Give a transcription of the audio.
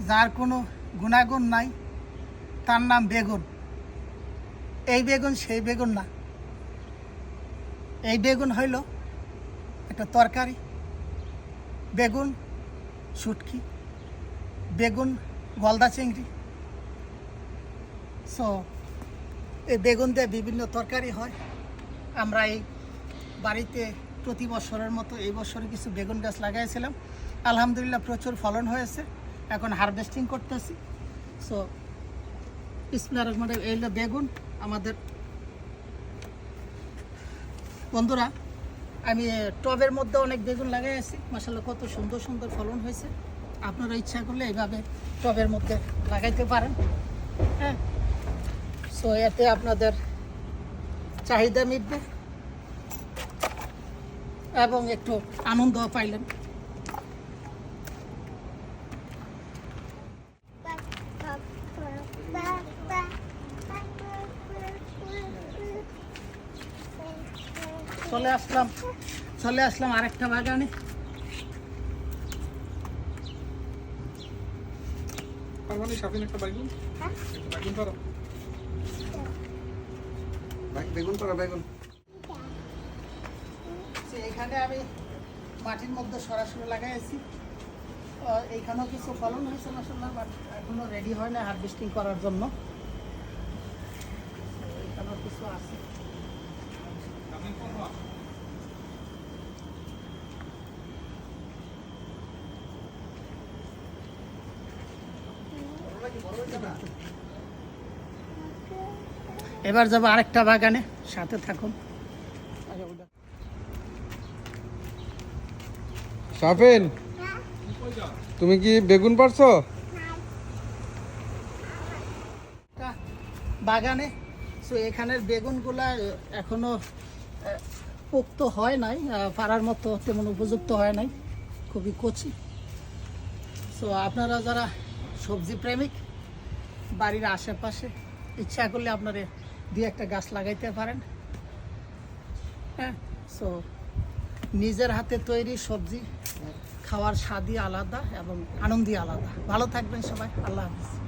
যার কোনো গুণাগুণ নাই, তার নাম বেগুন। এই বেগুন সেই বেগুন না, এই বেগুন হইল একটা তরকারি। বেগুন শুটকি, বেগুন গলদা চিংড়ি। সো এই বেগুন দিয়ে বিভিন্ন তরকারি হয়। আমরা এই বাড়িতে প্রতি বছরের মতো এই বছরে কিছু বেগুন গাছ লাগাইছিলাম। আলহামদুলিল্লাহ প্রচুর ফলন হয়েছে, এখন হারভেস্টিং করতেছি। সো বিসমিল্লাহির রহমানির রহিম। এই হলো বেগুন আমাদের। বন্ধুরা, আমি টবের মধ্যে অনেক বেগুন লাগাইছি, মাশাআল্লাহ কত সুন্দর সুন্দর ফলন হয়েছে। আপনারা ইচ্ছা করলে এইভাবে টবের মধ্যে লাগাইতে পারেন। হ্যাঁ, সো এতে আপনাদের চাহিদা মিটবে এবং একটু আনন্দও পাইলেন। চলে আসলাম আরেকটা বাগানে। এখানে আমি মাটির মধ্যে সরাসরি লাগাইছি। এইখানেও কিছু ফলন হয়েছে মাশাআল্লাহ, বাট এখনো রেডি হয় না হারভেস্টিং করার জন্য। এখানেও কিছু আছে। এবার যাবো আরেকটা বাগানে, সাথে থাকুন। শাফিন, তুমি কি বেগুন পারছো? বাগানে সো এখানের বেগুনগুলা এখনো পোক্ত হয় নাই, পাড়ার মতো তেমন উপযুক্ত হয় নাই, খুবই কচি। সো আপনারা যারা সবজি প্রেমিক, বাড়ির আশেপাশে ইচ্ছা করলে আপনারা দুই একটা গাছ লাগাইতে পারেন। হ্যাঁ, সো নিজের হাতে তৈরি সবজি খাওয়ার স্বাদই আলাদা এবং আনন্দই আলাদা। ভালো থাকবেন সবাই, আল্লাহ হাফিজ।